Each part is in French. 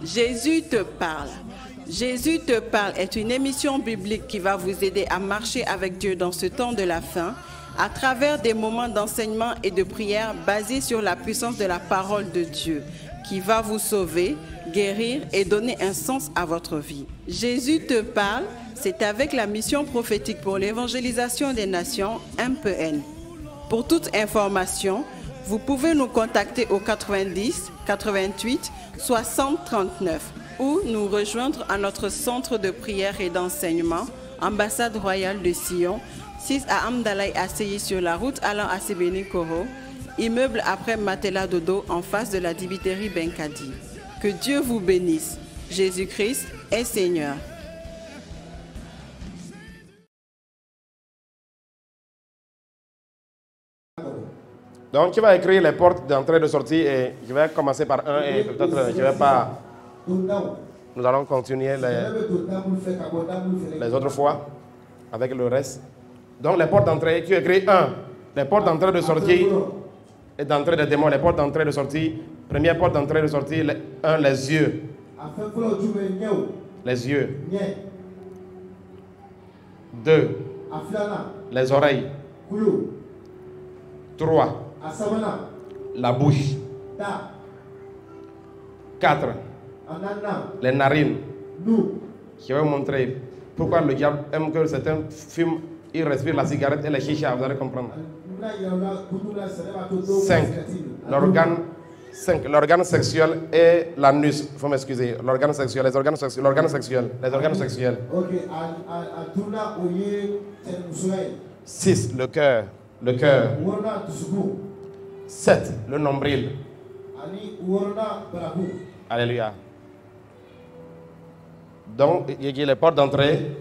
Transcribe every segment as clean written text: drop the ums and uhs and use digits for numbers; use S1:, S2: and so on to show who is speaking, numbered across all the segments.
S1: Jésus te parle. Jésus te parle est une émission biblique qui va vous aider à marcher avec Dieu dans ce temps de la fin à travers des moments d'enseignement et de prière basés sur la puissance de la parole de Dieu qui va vous sauver, guérir et donner un sens à votre vie. Jésus te parle, c'est avec la mission prophétique pour l'évangélisation des nations, MPN. Pour toute information, vous pouvez nous contacter au 90 88 60 39 ou nous rejoindre à notre centre de prière et d'enseignement, ambassade royale de Sion, 6 à Amdalaï Asseyi sur la route allant à Sebeni Koro, immeuble après Matela Dodo en face de la dibiterie Benkadi. Que Dieu vous bénisse. Jésus-Christ est Seigneur.
S2: Donc, tu vas écrire les portes d'entrée et de sortie et je vais commencer par un et peut-être je ne vais pas... Nous allons continuer les autres fois avec le reste. Donc, les portes d'entrée, tu écris un. Les portes d'entrée et de sortie et d'entrée des démons. Les portes d'entrée et de sortie. Première porte d'entrée et de sortie, un, les yeux. Les yeux. 2. Les oreilles. 3. La bouche. 4. Les narines. Je vais vous montrer pourquoi le diable aime que certains fument, il respire la cigarette et les chichas, vous allez comprendre. 5. L'organe sexuel et l'anus. Il faut m'excuser. L'organe sexuel, les organes sexuels, l'organe sexuel, les organes sexuels. 6. Le cœur. 7. Le nombril. Alléluia. Donc, il y a les portes d'entrée.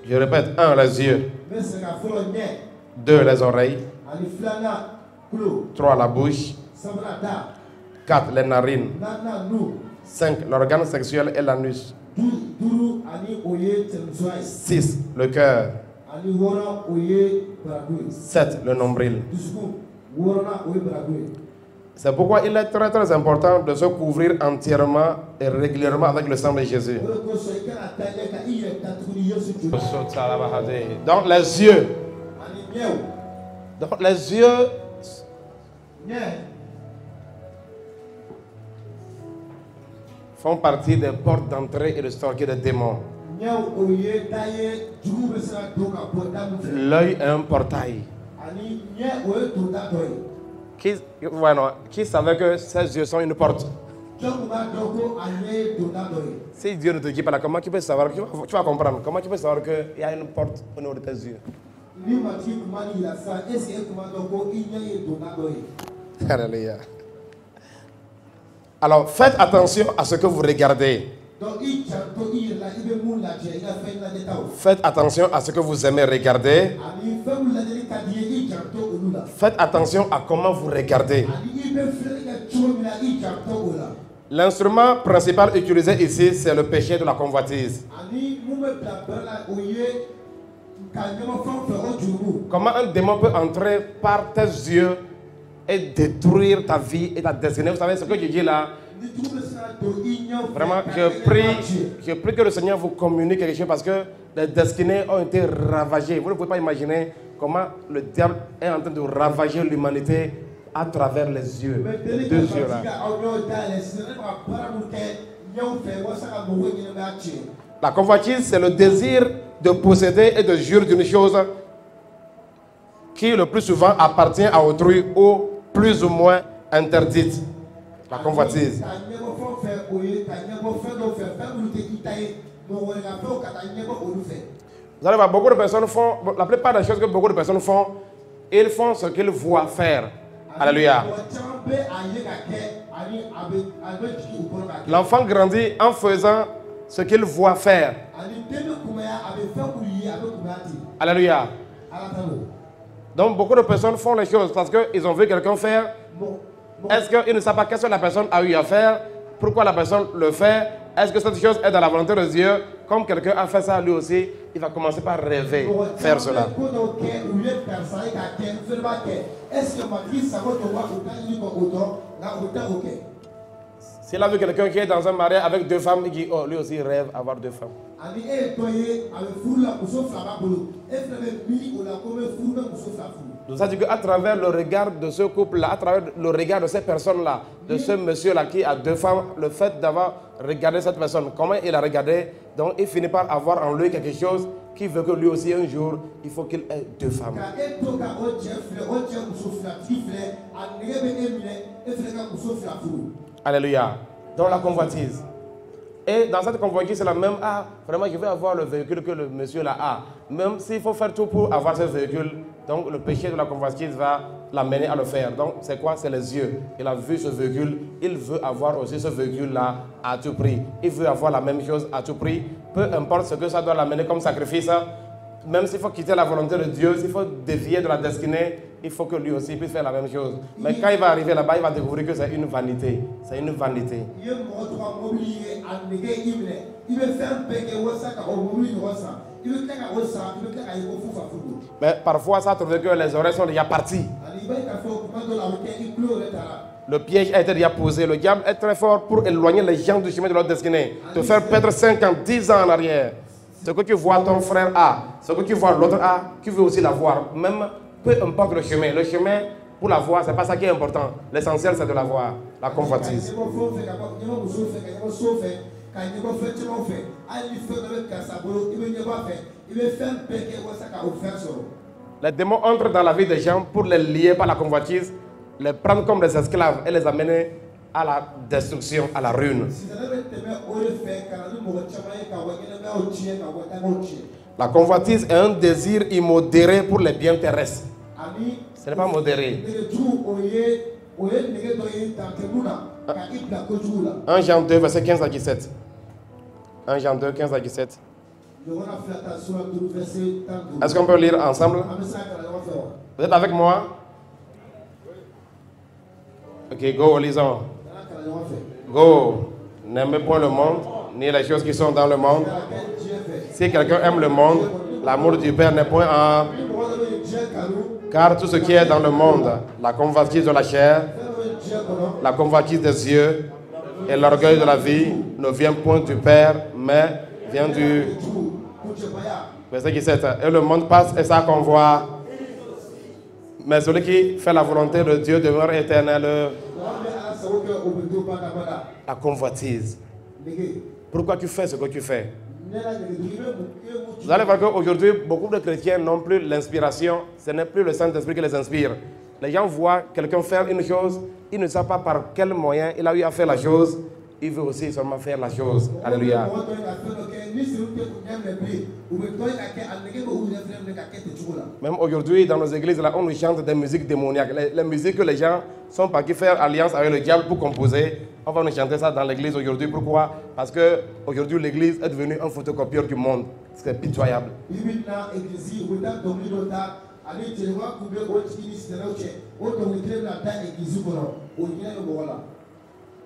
S2: Je répète, 1. Les yeux. 2. Les oreilles. 3. La bouche. 4. Les narines. 5. L'organe sexuel et l'anus. 6. Le cœur. 7. Le nombril. C'est pourquoi il est très très important de se couvrir entièrement et régulièrement avec le sang de Jésus. Donc les yeux. Donc les yeux font partie des portes d'entrée et de sortie des démons. L'œil est un portail. Qui savait que ces yeux sont une porte? Si Dieu ne te dit pas là, comment tu peux savoir? Tu vas comprendre. Comment tu peux savoir qu'il y a une porte au niveau de tes yeux? Alléluia. Alors faites attention à ce que vous regardez. Faites attention à ce que vous aimez regarder. Faites attention à comment vous regardez. L'instrument principal utilisé ici, c'est le péché de la convoitise. Comment un démon peut entrer par tes yeux et détruire ta vie et ta destinée? Vous savez ce que je dis là? Vraiment, je prie que le Seigneur vous communique quelque chose parce que les destinées ont été ravagées. Vous ne pouvez pas imaginer comment le diable est en train de ravager l'humanité à travers les yeux. Les 2 yeux là. La convoitise, c'est le désir de posséder et de jurer d'une chose qui le plus souvent appartient à autrui ou plus ou moins interdite. La convoitise. Vous allez voir, beaucoup de personnes font, la plupart des choses que beaucoup de personnes font, ils font ce qu'ils voient faire. Alléluia. L'enfant grandit en faisant ce qu'il voit faire. Alléluia. Donc beaucoup de personnes font les choses parce qu'ils ont vu quelqu'un faire. Est-ce qu'ils ne savent pas qu'est-ce que la personne a eu à faire? pourquoi la personne le fait. Est-ce que cette chose est dans la volonté de Dieu? Comme quelqu'un a fait ça lui aussi, il va commencer par rêver, faire cela. S'il a vu quelqu'un qui est dans un mariage avec 2 femmes, il dit, oh, lui aussi rêve avoir 2 femmes. Donc ça dit qu'à travers le regard de ce couple-là, à travers le regard de ces personnes-là, de ce monsieur-là qui a 2 femmes, le fait d'avoir regardé cette personne, comment il a regardé, donc il finit par avoir en lui quelque chose qui veut que lui aussi un jour, il faut qu'il ait 2 femmes. Alléluia. Dans la convoitise. Et dans cette convoitise, c'est la même, ah, vraiment, je vais avoir le véhicule que le monsieur là a. Même s'il faut faire tout pour avoir ce véhicule, donc le péché de la convoitise va l'amener à le faire. Donc, c'est quoi? C'est les yeux. Il a vu ce véhicule, il veut avoir aussi ce véhicule-là à tout prix. Il veut avoir la même chose à tout prix. Peu importe ce que ça doit l'amener comme sacrifice, même s'il faut quitter la volonté de Dieu, s'il faut dévier de la destinée, il faut que lui aussi puisse faire la même chose. Mais quand il va arriver là-bas, il va découvrir que c'est une vanité. C'est une vanité. Mais parfois, ça trouve que les oreilles sont déjà parties. Le piège a été déjà posé. Le diable est très fort pour éloigner les gens du chemin de leur destinée. Te faire perdre 5 ans, 10 ans en arrière. Ce que tu vois ton frère a, ce que tu vois l'autre a, tu veux aussi l'avoir. Même peu importe le chemin. Le chemin pour l'avoir, ce n'est pas ça qui est important. L'essentiel, c'est de l'avoir. La convoitise. Les démons entrent dans la vie des gens pour les lier par la convoitise, les prendre comme des esclaves et les amener à la destruction, à la ruine. La convoitise est un désir immodéré pour les biens terrestres. Ce n'est pas modéré. 1 Jean 2, verset 15 à 17. 1 Jean 2, 15 à 17. Est-ce qu'on peut lire ensemble? Vous êtes avec moi? Ok, go, lisons. Go. N'aimez point le monde, ni les choses qui sont dans le monde. Si quelqu'un aime le monde, l'amour du Père n'est point en... Car tout ce qui est dans le monde, la convoitise de la chair, la convoitise des yeux et l'orgueil de la vie ne vient point du Père, mais vient du... Verset 17. Et le monde passe et ça convoite. Mais celui qui fait la volonté de Dieu demeure éternel. La convoitise. Pourquoi tu fais ce que tu fais? Vous allez voir qu'aujourd'hui, beaucoup de chrétiens n'ont plus l'inspiration. Ce n'est plus le Saint-Esprit qui les inspire. Les gens voient quelqu'un faire une chose, ils ne savent pas par quel moyen il a eu à faire la chose. Il veut aussi seulement faire la chose. Alléluia. Même aujourd'hui, dans nos églises, là, on nous chante des musiques démoniaques. Les musiques que les gens sont partis faire alliance avec le diable pour composer. On va nous chanter ça dans l'église aujourd'hui. Pourquoi? Parce qu'aujourd'hui, l'église est devenue un photocopieur du monde. C'est pitoyable.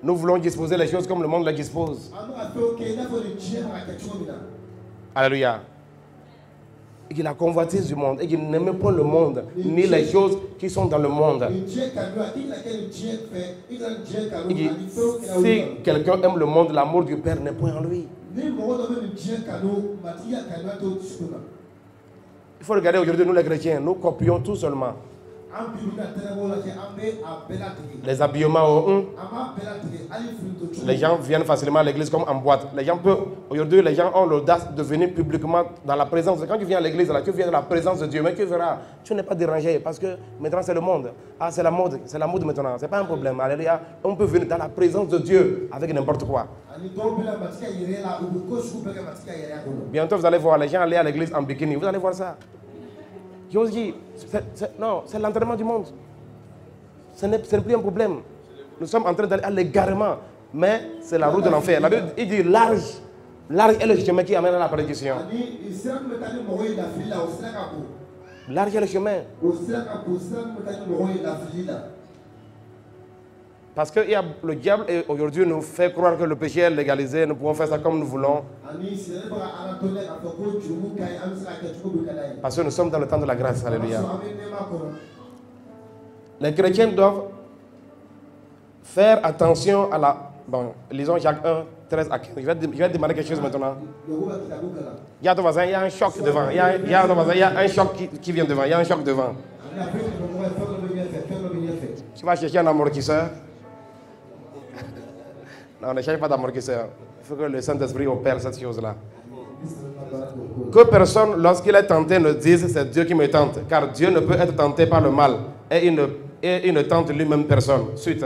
S2: Nous voulons disposer les choses comme le monde les dispose. Alléluia. Et qu'il a convoitise du monde et qu'il n'aime pas le monde, ni les choses qui sont dans le monde. Si quelqu'un aime le monde, l'amour du Père n'est point en lui. Il faut regarder aujourd'hui, nous les chrétiens, nous copions tout seulement. Les habillements les gens viennent facilement à l'église comme en boîte. Les gens peuvent, aujourd'hui, les gens ont l'audace de venir publiquement dans la présence. Quand tu viens à l'église, là, tu viens dans la présence de Dieu, mais tu verras, tu n'es pas dérangé parce que maintenant c'est le monde. Ah, c'est la mode maintenant, c'est pas un problème. Alléluia. On peut venir dans la présence de Dieu avec n'importe quoi. Bientôt, vous allez voir les gens aller à l'église en bikini. Vous allez voir ça. Je vous dis, non, c'est l'entraînement du monde. Ce n'est plus un problème. Nous sommes en train d'aller à l'égarement, mais c'est la route de l'enfer. La Bible, il dit large est le chemin qui amène à la perdition. Large est le chemin. Parce que le diable aujourd'hui nous fait croire que le péché est légalisé, nous pouvons faire ça comme nous voulons. Parce que nous sommes dans le temps de la grâce. Alléluia. Les chrétiens doivent faire attention à la... Bon, lisons Jacques 1, 13 à 15. Je vais demander quelque chose maintenant. Il y a ton voisin, il y a un choc devant. Il y a un choc qui vient devant. Il y a un choc devant. Tu vas chercher un amortisseur. Non, ne cherche pas d'amortisseur. Il faut que le Saint-Esprit opère cette chose-là. Que personne, lorsqu'il est tenté, ne dise c'est Dieu qui me tente. Car Dieu ne peut être tenté par le mal. Et il ne tente lui-même personne. Suite.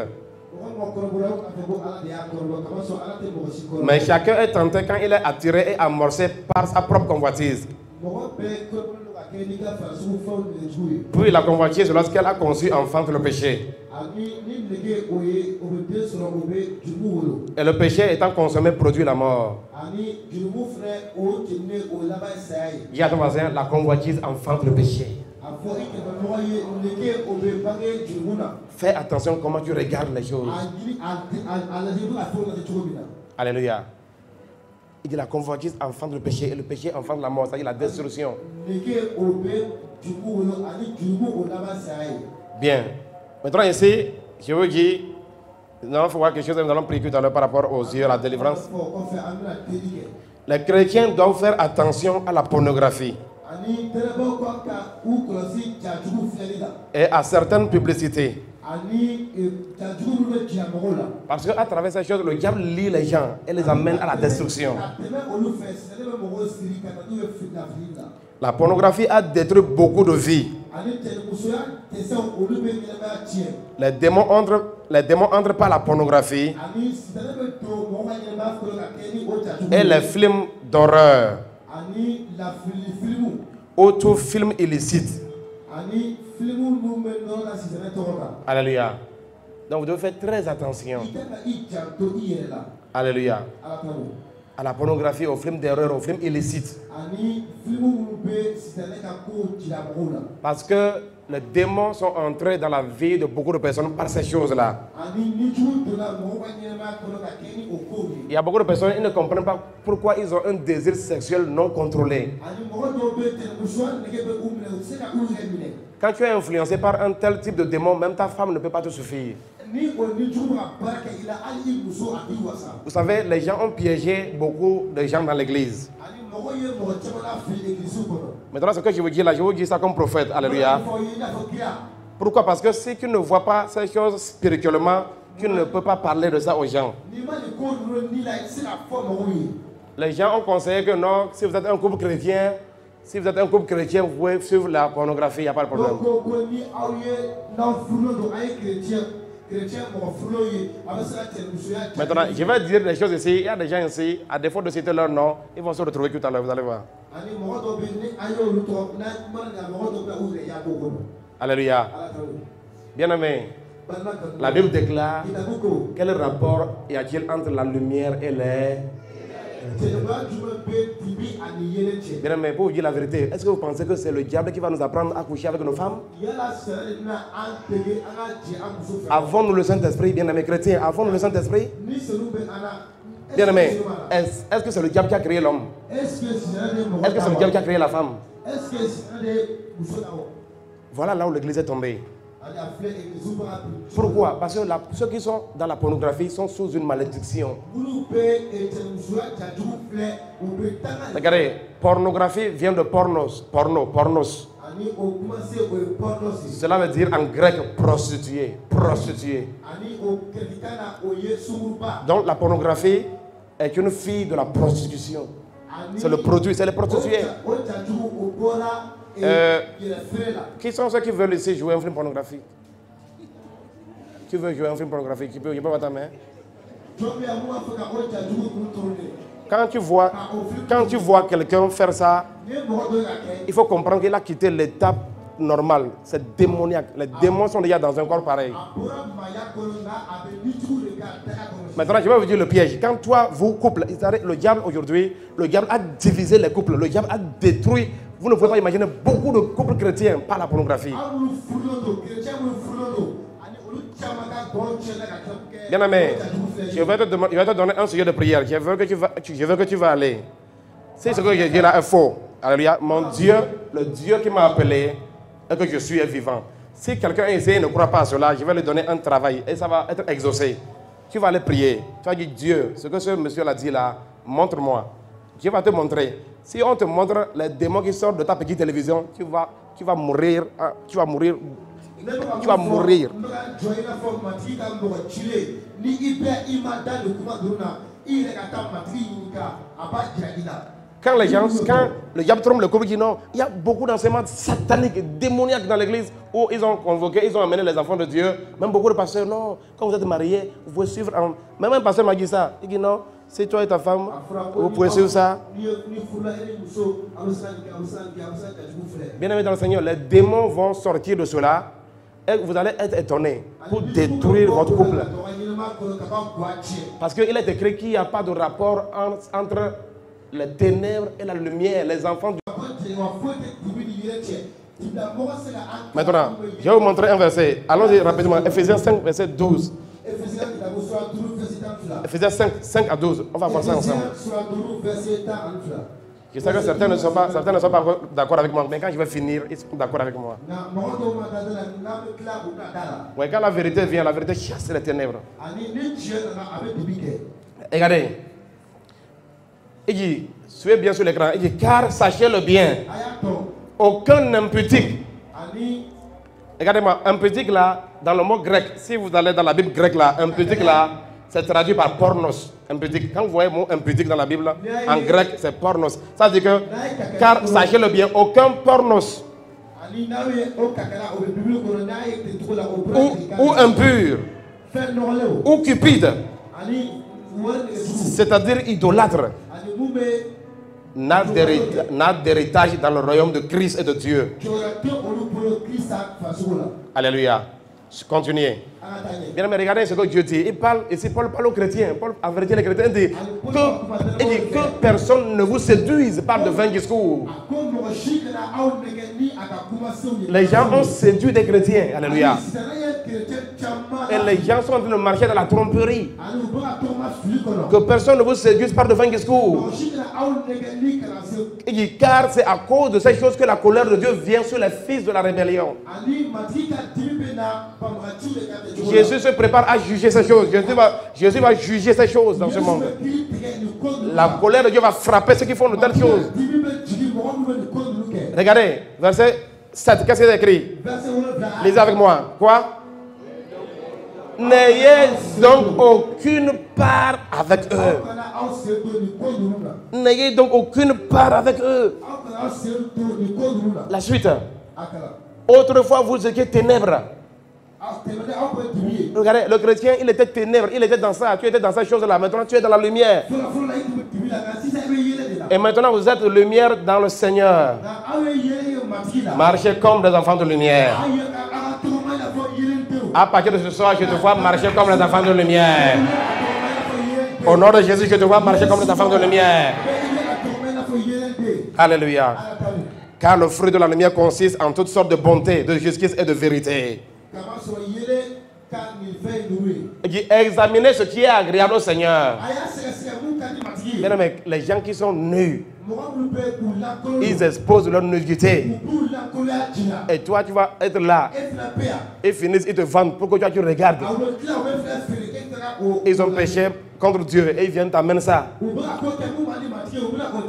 S2: Mais chacun est tenté quand il est attiré et amorcé par sa propre convoitise. Puis la convoitise, lorsqu'elle a conçu, enfante le péché. Et le péché étant consommé produit la mort. Il y a ton voisin, la convoitise enfante le péché. Fais attention comment tu regardes les choses. Alléluia. Il dit la convoitise enfante le péché et le péché enfante la mort, c'est-à-dire la destruction. Bien. Maintenant ici, je veux dire, nous allons voir quelque chose, nous allons prier tout à l'heure par rapport aux yeux, à la délivrance. Les chrétiens doivent faire attention à la pornographie et à certaines publicités. Parce qu'à travers ces choses, le diable lie les gens et les amène à la destruction. La pornographie a détruit beaucoup de vies. Les démons entrent par la pornographie et les films d'horreur ou tout film illicite. Alléluia. Donc vous devez faire très attention. Alléluia. À la pornographie, aux films d'horreur, aux films illicites. Parce que les démons sont entrés dans la vie de beaucoup de personnes par ces choses-là. Il y a beaucoup de personnes qui ne comprennent pas pourquoi ils ont un désir sexuel non contrôlé. Quand tu es influencé par un tel type de démon, même ta femme ne peut pas te suffire. Vous savez, les gens ont piégé beaucoup de gens dans l'église. Maintenant, ce que je vous dis là, je vous dis ça comme prophète. Alléluia. Pourquoi? Parce que si tu ne vois pas ces choses spirituellement, tu ne peux pas parler de ça aux gens. Les gens ont conseillé que non, si vous êtes un couple chrétien, vous pouvez suivre la pornographie, il n'y a pas de problème. Maintenant, je vais dire des choses ici. Il y a des gens ici, à défaut de citer leur nom, ils vont se retrouver tout à l'heure, vous allez voir. Alléluia. Bien-aimé, la Bible déclare quel rapport y a-t-il entre la lumière et les... Bien-aimé, pour vous dire la vérité, est-ce que vous pensez que c'est le diable qui va nous apprendre à coucher avec nos femmes? Avons-nous le Saint-Esprit, bien-aimé chrétien? Avons-nous le Saint-Esprit? Bien-aimé, est-ce que c'est le diable qui a créé l'homme? Est-ce que c'est le diable qui a créé la femme? Voilà là où l'église est tombée. Pourquoi? Parce que ceux qui sont dans la pornographie sont sous une malédiction. Regardez, pornographie vient de pornos. Pornos. Cela veut dire en grec prostituée. Prostituée. Donc la pornographie est une fille de la prostitution. C'est le produit, c'est les prostituées. Qui sont ceux qui veulent ici jouer un film pornographique? Qui veut jouer un film pornographique? Je peux voir ta main. Quand tu vois quelqu'un faire ça, il faut comprendre qu'il a quitté l'étape normale. C'est démoniaque. Les démons sont déjà dans un corps pareil. Maintenant, je vais vous dire le piège. Quand toi, vous couple, le diable aujourd'hui, le diable a divisé les couples. Le diable a détruit. Vous ne pouvez pas imaginer beaucoup de couples chrétiens par la pornographie. Bien-aimé, je vais te donner un sujet de prière. Je veux que tu vas aller. Si ce que je dis là est faux, alléluia, mon Dieu, le Dieu qui m'a appelé et que je suis est vivant. Si quelqu'un essaie et ne croit pas à cela, je vais lui donner un travail et ça va être exaucé. Tu vas aller prier. Tu vas dire, Dieu, ce que ce monsieur l'a dit là, montre-moi. Dieu va te montrer. Si on te montre les démons qui sortent de ta petite télévision, tu vas mourir. Tu vas mourir. Tu vas mourir. Quand le diable trompe le couple, dit non, il y a beaucoup d'enseignements sataniques, démoniaques dans l'église où ils ont convoqué, ils ont amené les enfants de Dieu. Même beaucoup de pasteurs, non, quand vous êtes mariés, vous pouvez suivre. Même un pasteur m'a dit ça. Il dit non, c'est toi et ta femme, vous pouvez suivre ça. Bien-aimés dans le Seigneur, les démons vont sortir de cela et vous allez être étonnés pour détruire votre couple. Parce qu'il est écrit qu'il n'y a pas de rapport entre les ténèbres et la lumière, les enfants du... Maintenant, je vais vous montrer un verset. Allons-y rapidement. Ephésiens 5, verset 12. Ephésiens 5 à 12. On va voir ça ensemble. Je sais que certains ne sont pas d'accord avec moi, mais quand je vais finir, ils sont d'accord avec moi. Ouais, quand la vérité vient, la vérité chasse les ténèbres. Regardez. Il dit, suivez bien sur l'écran, il dit, car sachez-le bien, aucun impudique. Regardez-moi, impudique là, dans le mot grec, si vous allez dans la Bible grecque là, impudique là, c'est traduit par pornos. Impudique. Quand vous voyez le mot impudique dans la Bible, en grec, c'est pornos. Ça veut dire que, car sachez-le bien, aucun pornos ou impur ou cupide, c'est-à-dire idolâtre, n'a d'héritage dans le royaume de Christ et de Dieu. Alléluia. Continuez. Bien, mais regardez ce que Dieu dit. Il parle, ici, Paul parle aux chrétiens. Paul avertit les chrétiens. Il dit que personne ne vous séduise par de vains discours. Les gens ont séduit des chrétiens. Alléluia. Et les gens sont en train de marcher dans la tromperie. Que personne ne vous séduise par de vains discours. Il dit, car c'est à cause de ces choses que la colère de Dieu vient sur les fils de la rébellion. Jésus se prépare à juger ces choses. Jésus va juger ces choses dans ce monde. La colère de Dieu va frapper ceux qui font de telles choses. Regardez, verset 7, qu'est-ce qu'il est écrit? Lisez avec moi. Quoi? N'ayez donc aucune part avec eux. N'ayez donc aucune part avec eux. La suite. Autrefois, vous étiez ténèbres. Regardez, le chrétien, il était ténèbres, il était dans ça, tu étais dans ces choses-là. Maintenant, tu es dans la lumière. Et maintenant, vous êtes lumière dans le Seigneur. Marchez comme des enfants de lumière. À partir de ce soir, je te vois marcher comme les enfants de lumière. Au nom de Jésus, je te vois marcher comme les enfants de lumière. Alléluia. Car le fruit de la lumière consiste en toutes sortes de bonté, de justice et de vérité. Il dit, examinez ce qui est agréable au Seigneur. Mais les gens qui sont nus, ils exposent leur nudité. Et toi, tu vas être là. Ils finissent, ils te vendent pour que toi, tu regardes. Ils ont péché contre Dieu et ils viennent t'amener ça.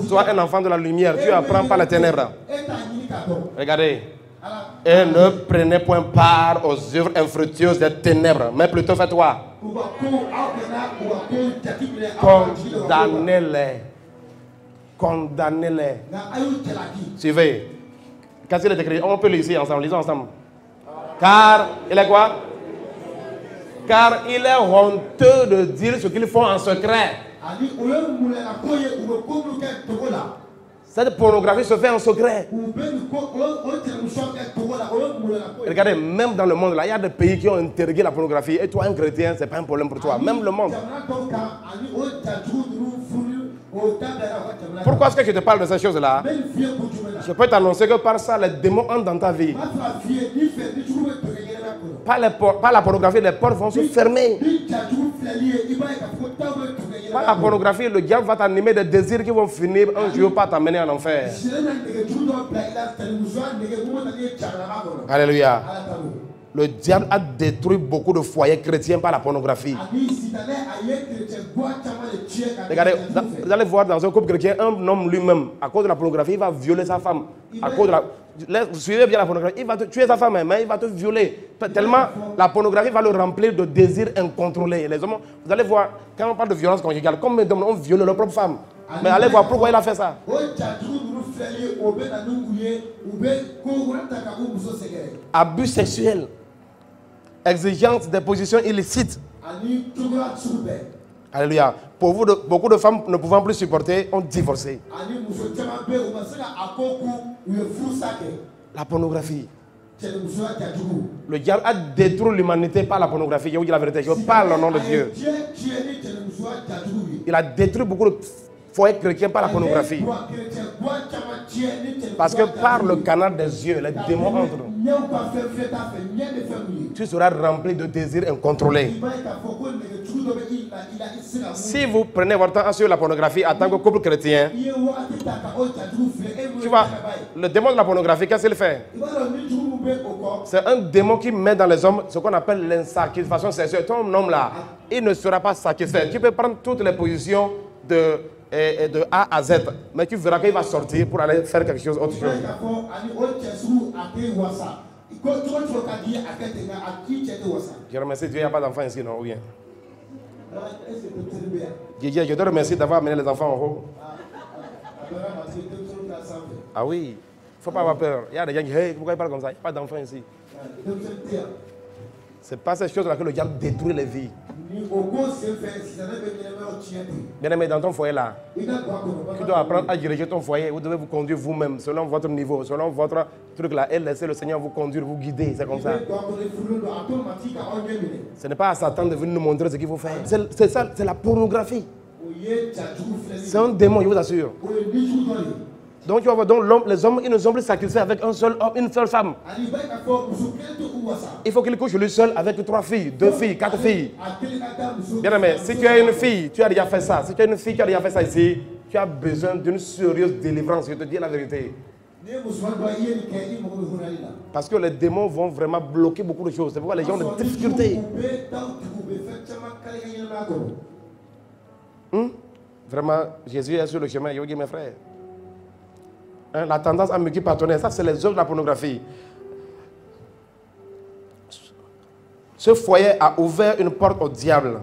S2: Sois un enfant de la lumière, tu apprends par les ténèbres. Regardez. Et ne prenez point part aux œuvres infructueuses des ténèbres, mais plutôt fais-toi. Condamnez-les. Condamnez-les. Suivez. Qu'est-ce qu'il est écrit? On peut lire ici ensemble. Lisons ensemble. Car, il est quoi? Car il est honteux de dire ce qu'ils font en secret. Cette pornographie se fait en secret. Regardez, même dans le monde, là, il y a des pays qui ont interdict la pornographie. Et toi, un chrétien, ce n'est pas un problème pour toi. Même le monde. Pourquoi est-ce que je te parle de ces choses-là? Je peux t'annoncer que par ça, les démons entrent dans ta vie. par la pornographie, les portes vont se fermer. Par la pornographie, le diable va t'animer des désirs qui vont finir un jour par t'amener en enfer. Alléluia. Le diable a détruit beaucoup de foyers chrétiens par la pornographie. Regardez, vous allez voir dans un couple chrétien, un homme lui-même, à cause de la pornographie, il va violer sa femme. À cause de vous suivez bien la pornographie, il va te tuer sa femme, mais il va te violer. Tellement la pornographie va le remplir de désirs incontrôlés. Les hommes, vous allez voir, quand on parle de violence conjugale, combien d'hommes ont violé leur propre femme. Mais allez voir pourquoi il a fait ça. Abus sexuel. Exigence des positions illicites. Alléluia. Pour vous, beaucoup de femmes ne pouvant plus supporter ont divorcé. La pornographie. Le diable a détruit l'humanité par la pornographie. Je vous dis la vérité. Je parle au nom de Dieu. Il a détruit beaucoup de foyers chrétiens par la pornographie. Parce que par le canal des yeux, les démons entrent. Tu seras rempli de désirs incontrôlés. Si vous prenez votre temps sur la pornographie en tant que couple chrétien, tu vois, le démon de la pornographie, qu'est-ce qu'il fait? C'est un démon qui met dans les hommes ce qu'on appelle l'insatisfaction sexuelle. Ton homme là, il ne sera pas satisfait. Tu peux prendre toutes les positions de A à Z, mais tu verras qu'il va sortir pour aller faire quelque chose, autre chose. Je remercie Dieu, il n'y a pas d'enfants ici, non? Ou bien? Je te remercie d'avoir amené les enfants en haut. Ah oui, il ne faut pas avoir peur. Il y a des gens qui disent, hey, pourquoi il parle comme ça? Il n'y a pas d'enfants ici. Ce n'est pas cette chose-là que le diable détruit les vies. Bien aimé, dans ton foyer là, tu dois apprendre à diriger ton foyer. Vous devez vous conduire vous-même, selon votre niveau, selon votre truc là, et laisser le Seigneur vous conduire, vous guider. C'est comme ça. Ce n'est pas à Satan de venir nous montrer ce qu'il faut faire. C'est ça, c'est la pornographie. C'est un démon, je vous assure. Donc, tu vas voir, les hommes, ils ne sont plus satisfaits avec un seul homme, une seule femme. Il faut qu'il couche lui seul avec 3 filles, 2 filles, 4 filles. Bien aimé, si tu as une fille, tu as déjà fait ça. Si tu as une fille qui a déjà fait ça ici, tu as besoin d'une sérieuse délivrance. Je te dis la vérité. Parce que les démons vont vraiment bloquer beaucoup de choses. C'est pourquoi les gens ont des difficultés. Vraiment, Jésus est sur le chemin. Je vous dis, mes frères. La tendance à multipartenaire, ça c'est les œuvres de la pornographie. Ce foyer a ouvert une porte au diable.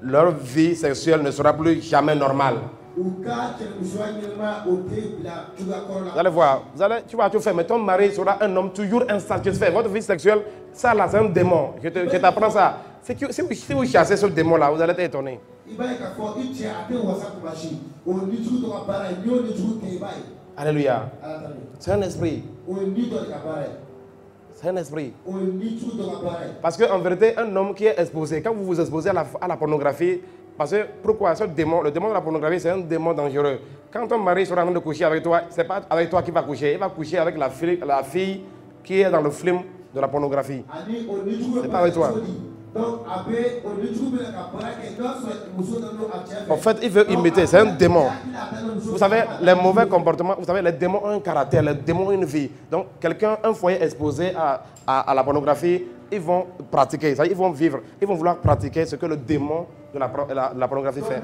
S2: Leur vie sexuelle ne sera plus jamais normale. Vous allez voir, tu vas tout faire, mais ton mari sera un homme toujours insatisfait. Votre vie sexuelle, ça là c'est un démon. Je t'apprends ça. Si vous chassez ce démon là, vous allez être étonné. Alléluia. C'est un esprit. C'est un esprit. Parce qu'en vérité, un homme qui est exposé, quand vous vous exposez à la pornographie, parce que pourquoi ce démon, le démon de la pornographie, c'est un démon dangereux. Quand ton mari sera en train de coucher avec toi, ce n'est pas avec toi qu'il va coucher, il va coucher avec la fille qui est dans le film de la pornographie. Ce n'est pas avec toi. En fait, il veut imiter, c'est un démon. Vous savez, les mauvais comportements, vous savez, les démons ont un caractère, les démons ont une vie. Donc, un foyer exposé à la pornographie, ils vont pratiquer, ils vont vivre, ils vont vouloir pratiquer ce que le démon de la pornographie fait.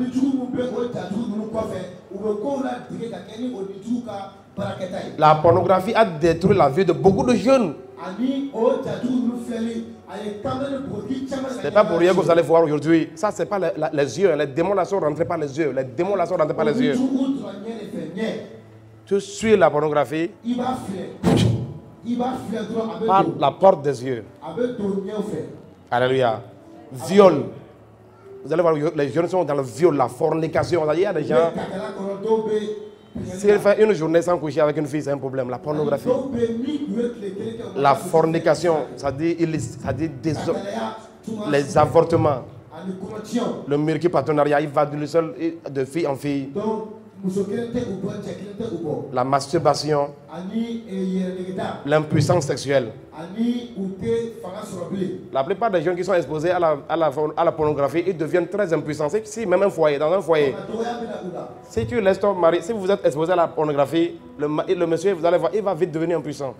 S2: La pornographie a détruit la vie de beaucoup de jeunes. Ce n'est pas pour rien que vous allez voir aujourd'hui. Ça, ce n'est pas les yeux. Les démons là sont rentrés par les yeux. Les démons là sont rentrés par les yeux. Tu suis la pornographie par la porte des yeux. Alléluia. Viol. Vous allez voir, les jeunes sont dans le viol, la fornication. Il y a des gens. S'il fait une journée sans coucher avec une fille, c'est un problème. La pornographie. La fornication, ça dit les avortements. Le multipartenariat, il va de fille en fille. la masturbation, l'impuissance sexuelle. La plupart des jeunes qui sont exposés à la pornographie, ils deviennent très impuissants. Si même dans un foyer, si tu laisses ton mari, si vous êtes exposé à la pornographie, le monsieur, vous allez voir, il va vite devenir impuissant.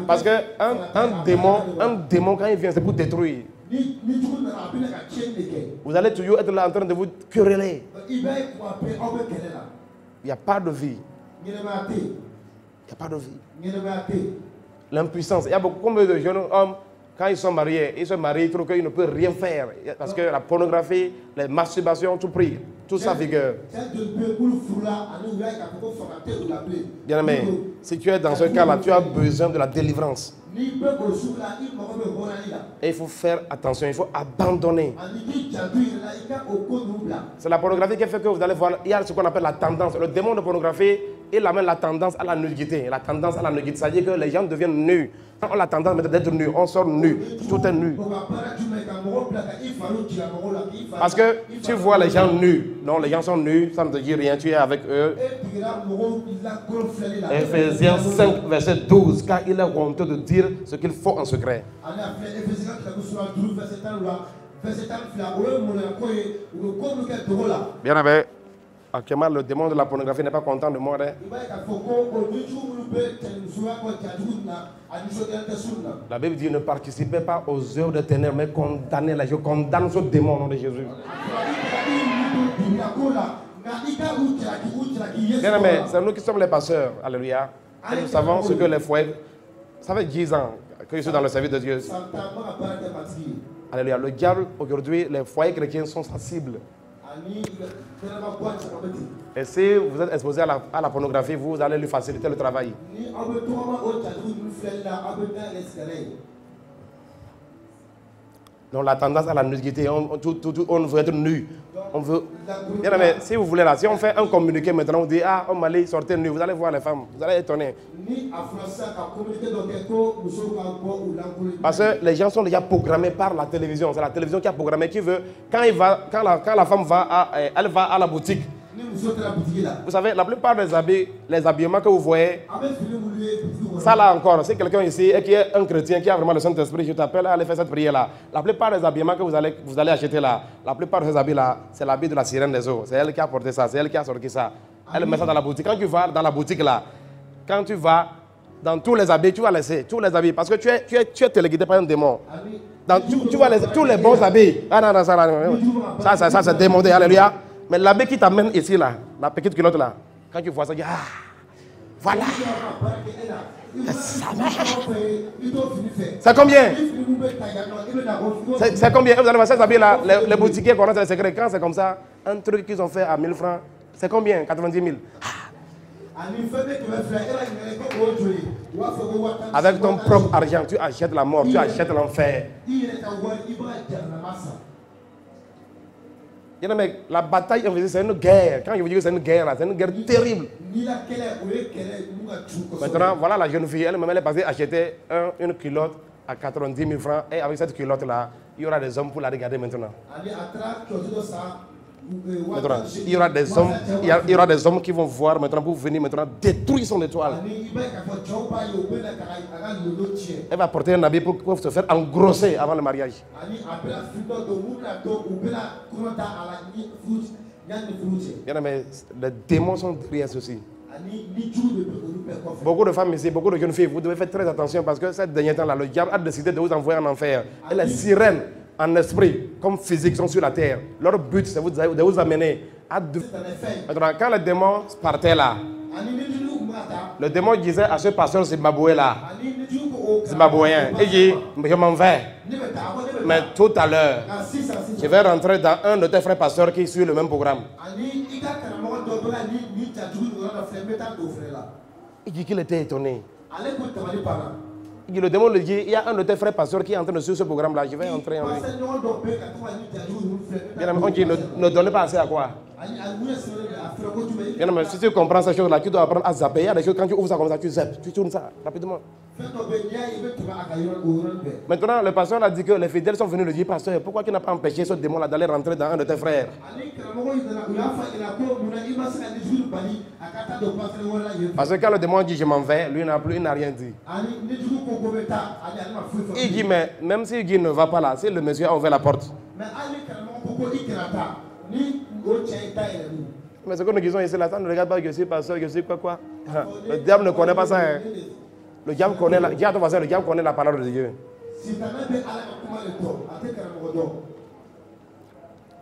S2: Parce qu'un démon, quand il vient, c'est pour détruire. Vous allez toujours être là en train de vous quereller. Il n'y a pas de vie. Il n'y a pas de vie. L'impuissance. Il y a beaucoup de jeunes hommes, quand ils sont mariés, ils se marient, ils trouvent qu'ils ne peuvent rien faire. Parce que la pornographie, les masturbations, tout pris, tout sa vigueur. Bien aimé, si tu es dans ce cas-là, tu as besoin de la délivrance. Et il faut faire attention, il faut abandonner. C'est la pornographie qui fait que vous allez voir, il y a ce qu'on appelle la tendance. Le démon de pornographie, il amène la tendance à la nudité. La tendance à la nudité, c'est-à-dire que les gens deviennent nus. On a la tendance d'être nus, on sort nus, tout est nu. Parce que tu vois les gens nus, non, les gens sont nus, ça ne te dit rien, tu es avec eux. Ephésiens 5, verset 12, car il est honteux de dire ce qu'il faut en secret. Bien aimé, actuellement le démon de la pornographie n'est pas content de moi. La Bible dit ne participez pas aux œuvres de ténèbres, mais condamnez-les. Je condamne ce démon au nom de Jésus. Bien aimé, c'est nous qui sommes les pasteurs. Alléluia. Et nous savons ce que les foyers. Ça fait 10 ans que je suis dans le service de Dieu. Alléluia. Le diable, aujourd'hui, les foyers chrétiens sont sa cible. Et si vous êtes exposé à la pornographie, vous allez lui faciliter le travail. Donc la tendance à la nudité, on veut être nu. On veut... Bien, mais si vous voulez là, si on fait un communiqué maintenant, on dit ah, on m'allait sortir nu, vous allez voir les femmes, vous allez être étonner. Parce que les gens sont déjà programmés par la télévision. C'est la télévision qui a programmé, qui veut, quand la femme va elle va à la boutique. Vous savez, la plupart des habits, les habillements que vous voyez, ça là encore, si quelqu'un ici et qui est un chrétien, qui a vraiment le Saint-Esprit, je t'appelle à aller faire cette prière-là. La plupart des habillements que vous allez acheter là, la plupart de ces habits-là, c'est l'habit de la sirène des eaux. C'est elle qui a porté ça, c'est elle qui a sorti ça. Elle met ça dans la boutique. Quand tu vas dans la boutique là, quand tu vas dans tous les habits, tu vas laisser tous les habits, parce que tu es téléguidé par un démon. Tu vas laisser tous les bons habits. Ah non, ça c'est démodé, alléluia. Mais l'habit qui t'amène ici, là, la petite culotte là, quand tu vois ça, tu dis ah, voilà. C'est combien? C'est combien? Vous allez voir ces habits là, les boutiquiers connaissent les secrets. Quand c'est comme ça, un truc qu'ils ont fait à 1000 francs, c'est combien? 90 000. Avec ton propre argent, tu achètes la mort, tu achètes l'enfer. La bataille invisible, c'est une guerre. Quand je vous dis que c'est une guerre, c'est une guerre terrible. Maintenant, voilà la jeune fille, elle est passée acheter une culotte à 90 000 francs. Et avec cette culotte-là, il y aura des hommes pour la regarder maintenant. Il y aura des hommes qui vont voir maintenant pour venir maintenant détruire son étoile. Elle va porter un habit pour se faire engrosser avant le mariage. Bien, mais les démons sont derrière ceci. Beaucoup de femmes ici, beaucoup de jeunes filles, vous devez faire très attention parce que ces derniers temps-là, le diable a décidé de vous envoyer en enfer. Et les sirènes en esprit comme physique sont sur la terre. Leur but, c'est de vous amener à... Quand le démon partait là, le démon disait à ce pasteur zimbabwéen là, zimbabwéen, il dit, je m'en vais. Mais tout à l'heure, je vais rentrer dans un de tes frères pasteurs qui suit le même programme. Il dit qu'il était étonné. Il dit, le démon lui dit, il y a un de tes frères pasteurs qui est en train de suivre ce programme-là, je vais entrer en lui. On dit, ne donnez pas assez à quoi? Si tu comprends ces choses-là, tu dois apprendre à zapper. Il y a des choses, quand tu ouvres ça comme ça, tu zappes, tu tournes ça rapidement. Maintenant, le pasteur a dit que les fidèles sont venus lui dire, pasteur, pourquoi tu n'as pas empêché ce démon-là d'aller rentrer dans un de tes frères? Parce que quand le démon dit, je m'en vais, lui il n'a rien dit. Il dit, mais même si il ne va pas là, si le monsieur a ouvert la porte. Mais ce que nous disons ici, là, ça ne regarde pas que je suis pasteur, que je suis quoi. Le diable ne connaît pas ça. Hein. Le diable connaît le diable connaît la parole de Dieu.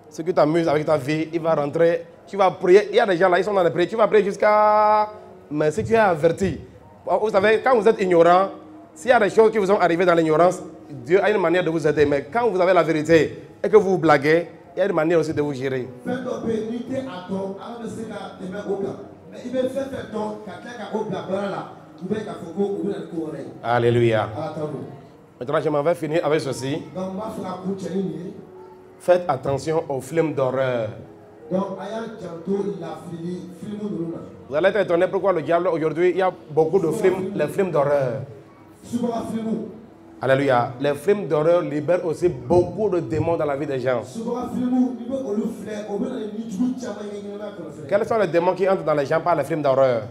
S2: Ce qui t'amuse avec ta vie, il va rentrer, tu vas prier. Il y a des gens là, ils sont dans les prières, tu vas prier jusqu'à... Mais si tu es averti, vous savez, quand vous êtes ignorant, s'il y a des choses qui vous sont arrivées dans l'ignorance, Dieu a une manière de vous aider. Mais quand vous avez la vérité et que vous vous blaguez, il y a une manière aussi de vous gérer. Alléluia. Maintenant, je m'en vais finir avec ceci. Faites attention aux films d'horreur. Vous allez être étonné pourquoi le diable aujourd'hui, il y a beaucoup de films, les films d'horreur. Alléluia. Les films d'horreur libèrent aussi beaucoup de démons dans la vie des gens. Quels sont les démons qui entrent dans les gens par les films d'horreur?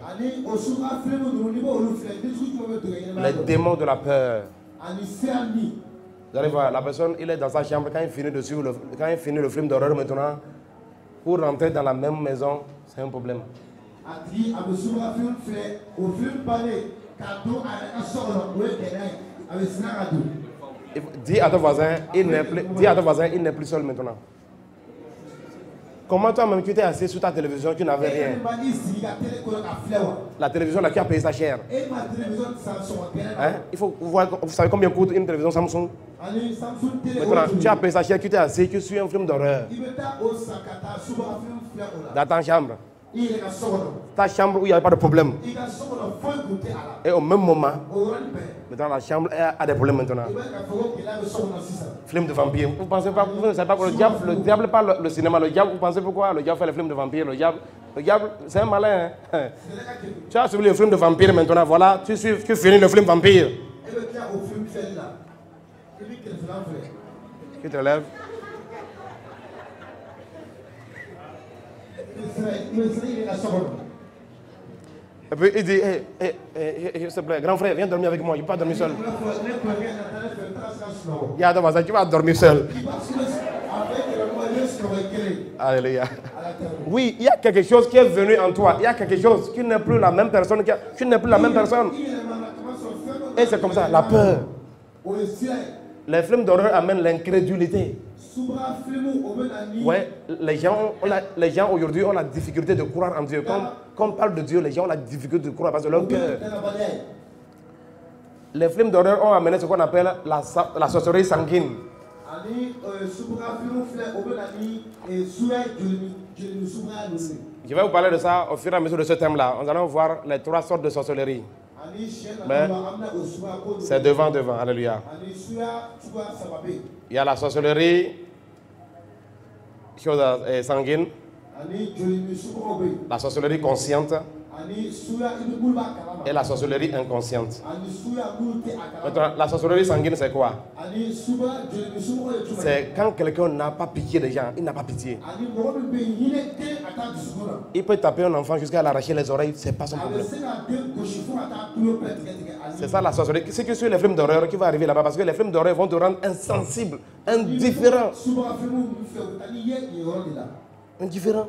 S2: Les démons de la peur. Vous allez voir, la personne, il est dans sa chambre, quand il finit le film d'horreur maintenant, pour rentrer dans la même maison, c'est un problème. Dis à ton voisin, il n'est plus seul maintenant. Comment toi-même tu t'es assis sur ta télévision, tu n'avais rien? La télévision là, qui a payé sa chère. Hein? Vous savez combien coûte une télévision Samsung? Maintenant, tu as payé sa chère, tu t'es assis, tu suis un film d'horreur. Dans ta chambre. Ta chambre où il n'y avait pas de problème. Et au même moment, maintenant la chambre a des problèmes maintenant. Film de vampire. Vous pensez pas, vous ne savez pas que le diable parle le cinéma. Le diable, vous pensez pourquoi le diable fait les films de vampire? Le diable, c'est un malin. Hein? Tu as suivi le film de vampire maintenant, voilà, tu finis le film vampire. Tu te lèves. Et puis il dit, s'il te plaît, grand frère, viens dormir avec moi, je ne peux pas dormir seul. Il y a ton tu vas dormir seul. Alléluia. Oui, il y a quelque chose qui est venu en toi. Il y a quelque chose qui n'est plus la même personne. Tu n'es plus la même personne. Et c'est comme ça, la peur. Les films d'horreur amènent l'incrédulité. Ouais, les gens aujourd'hui ont la difficulté de croire en Dieu. Quand on parle de Dieu, les gens ont la difficulté de croire parce que leur cœur. Les films d'horreur ont amené ce qu'on appelle la sorcellerie sanguine. Je vais vous parler de ça au fur et à mesure de ce thème-là. Nous allons voir les 3 sortes de sorcellerie. Mais c'est devant. Alléluia. Il y a la sorcellerie sanguine, la sorcellerie consciente et la sorcellerie inconsciente. Maintenant, la sorcellerie sanguine, c'est quoi? C'est quand quelqu'un n'a pas pitié des gens, il n'a pas pitié. Il peut taper un enfant jusqu'à l'arracher les oreilles, c'est pas son problème. C'est ça la sorcellerie. C'est que sur les films d'horreur qui va arriver là-bas, parce que les films d'horreur vont te rendre insensible, indifférent. Indifférent.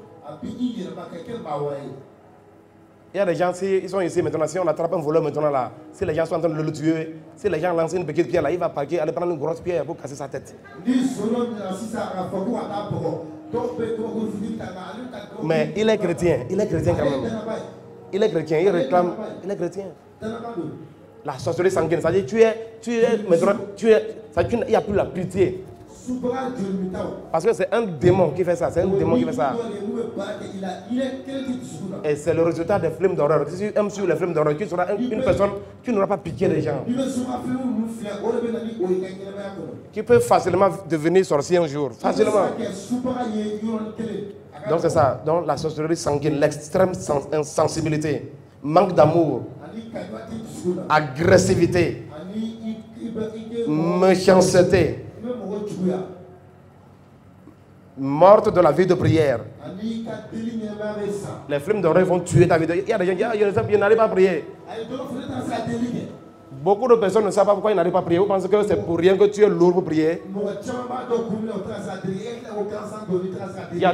S2: Il y a des gens, ils sont ici maintenant, si on attrape un voleur maintenant là, si les gens sont en train de le tuer, si les gens lancent une petite pierre là, il va parquer, aller prendre une grosse pierre pour casser sa tête. Mais il est chrétien quand même. Il est chrétien, il réclame, il est chrétien. La sorcellerie sanguine, ça veut dire il n'y a plus la pitié. Parce que c'est un démon qui fait ça, Et c'est le résultat des films d'horreur. Si tu aimes sur les films d'horreur, tu seras une personne qui n'aura pas pitié des gens. Qui peut facilement devenir sorcier un jour. Facilement. Donc c'est ça. Donc la sorcellerie sanguine, l'extrême insensibilité, manque d'amour, agressivité, méchanceté, morte de la vie de prière. Les flammes d'oreille vont tuer ta vie. Il y a des gens qui n'arrivent pas à prier. Beaucoup de personnes ne savent pas pourquoi ils n'arrivent pas à prier. Vous pensez que c'est pour rien que tu es lourd pour prier? Il y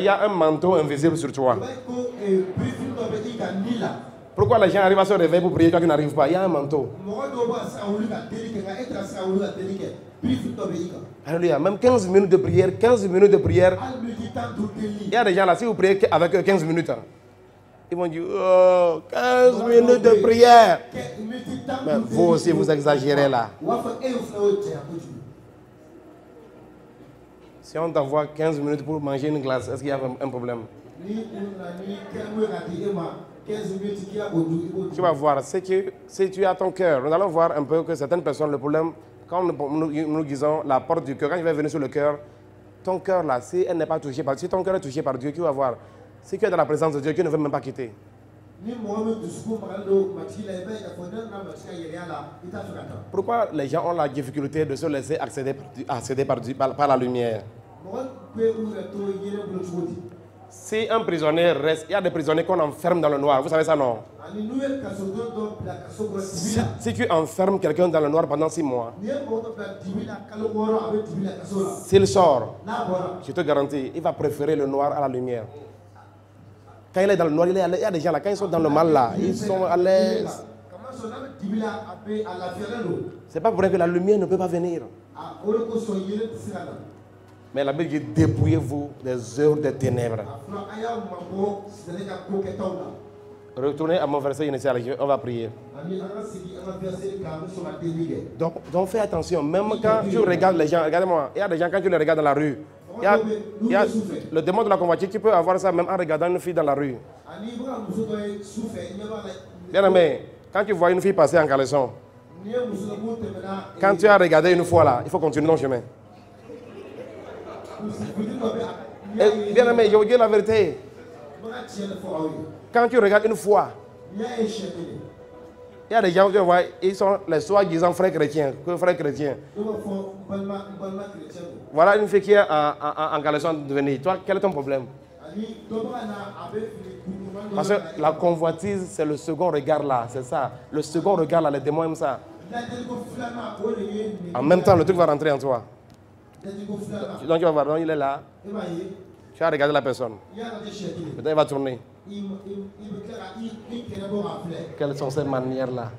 S2: a un manteau invisible sur toi. Pourquoi les gens arrivent à se réveiller pour prier quand tu n'arrives pas? Il y a un manteau. Alléluia. Même 15 minutes de prière, 15 minutes de prière. Il y a des gens là, si vous priez avec 15 minutes, ils vont dire, oh, 15 minutes de prière. Mais vous aussi, vous exagérez là. Si on t'envoie 15 minutes pour manger une glace, est-ce qu'il y a un problème? Tu vas voir, si tu as ton cœur, nous allons voir un peu que certaines personnes, le problème, quand nous disons la porte du cœur, quand il va venir sur le cœur, ton cœur là, si elle n'est pas touchée par Dieu, si ton cœur est touché par Dieu, tu vas voir, si tu es dans la présence de Dieu, tu ne veux même pas quitter. Pourquoi les gens ont la difficulté de se laisser accéder par la lumière? Si un prisonnier reste, il y a des prisonniers qu'on enferme dans le noir, vous savez ça non? Si tu enfermes quelqu'un dans le noir pendant 6 mois, s'il sort, je te garantis, il va préférer le noir à la lumière. Quand il est dans le noir, il y a des gens là, quand ils sont dans le mal là, ils sont à l'aise. C'est pas pour rien que la lumière ne peut pas venir. Mais la Bible dit, dépouillez-vous des œuvres des ténèbres. Retournez à mon verset initial, on va prier. Donc fais attention, même quand tu regardes les gens, regardez-moi, il y a des gens quand tu les regardes dans la rue, il y a le démon de la convoitise, tu peux avoir ça même en regardant une fille dans la rue. Bien aimé, quand tu vois une fille passer en caleçon, quand tu as regardé une fois là, il faut continuer ton chemin. Et bien aimé, je vous dis la vérité. Quand tu regardes une fois, il y a des gens, tu vois, ils sont les soi-disant frères chrétiens. Voilà une fille qui est en caleçon de venir. Toi, quel est ton problème? Parce que la convoitise, c'est le second regard là, c'est ça. Le second regard là, les démons aiment ça. En même temps, le truc va rentrer en toi. Donc tu vas voir, donc il est là. Tu vas regarder la personne. Peut-être il va tourner. Quelles sont ces manières-là?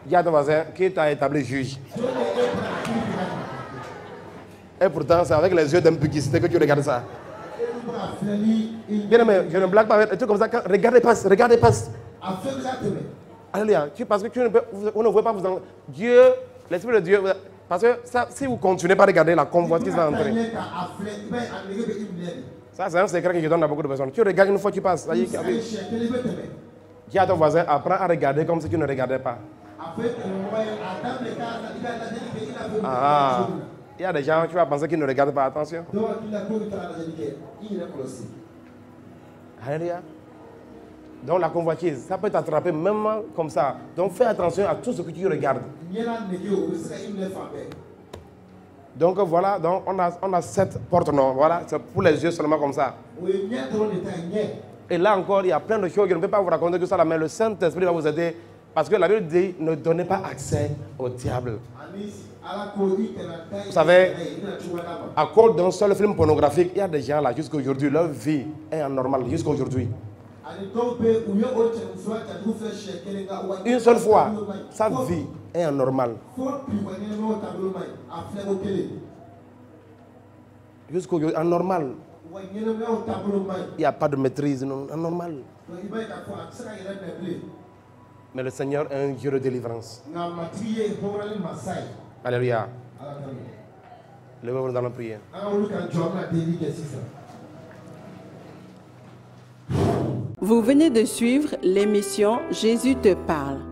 S2: Il y a ton voisin qui t'a établi juge. Et pourtant, c'est avec les yeux d'impudicité que tu regardes ça. Bien aimé, je ne blague pas avec un truc comme ça. Regardez, passe. Alléluia. Parce que vous ne voyez pas vous en... Dieu, l'Esprit de Dieu... Parce que ça, si vous continuez pas à regarder, la convoitise va entrer. Ça, c'est un secret que je donne à beaucoup de personnes. Tu regardes une fois, tu passes. Dis à ton voisin, apprends à regarder comme si tu ne regardais pas. Ah, il y a des gens, tu vas penser qu'ils ne regardent pas. Attention. Alléluia. Donc la convoitise, ça peut t'attraper même comme ça. Donc fais attention à tout ce que tu regardes. Donc voilà, donc on a 7 portes, non, voilà, c'est pour les yeux seulement comme ça. Et là encore, il y a plein de choses, je ne peux pas vous raconter tout ça là, mais le Saint-Esprit va vous aider. Parce que la Bible dit, ne donnez pas accès au diable. Vous savez, à cause d'un seul film pornographique, il y a des gens là, jusqu'à aujourd'hui, leur vie est anormale, jusqu'à aujourd'hui. Une seule fois, sa vie est anormale. Jusqu'aujourd'hui, anormal. Il n'y a pas de maîtrise, non, anormal. Mais le Seigneur est un Dieu de délivrance. Alléluia. Levez-vous, nous allons prier.
S1: Vous venez de suivre l'émission Jésus te parle,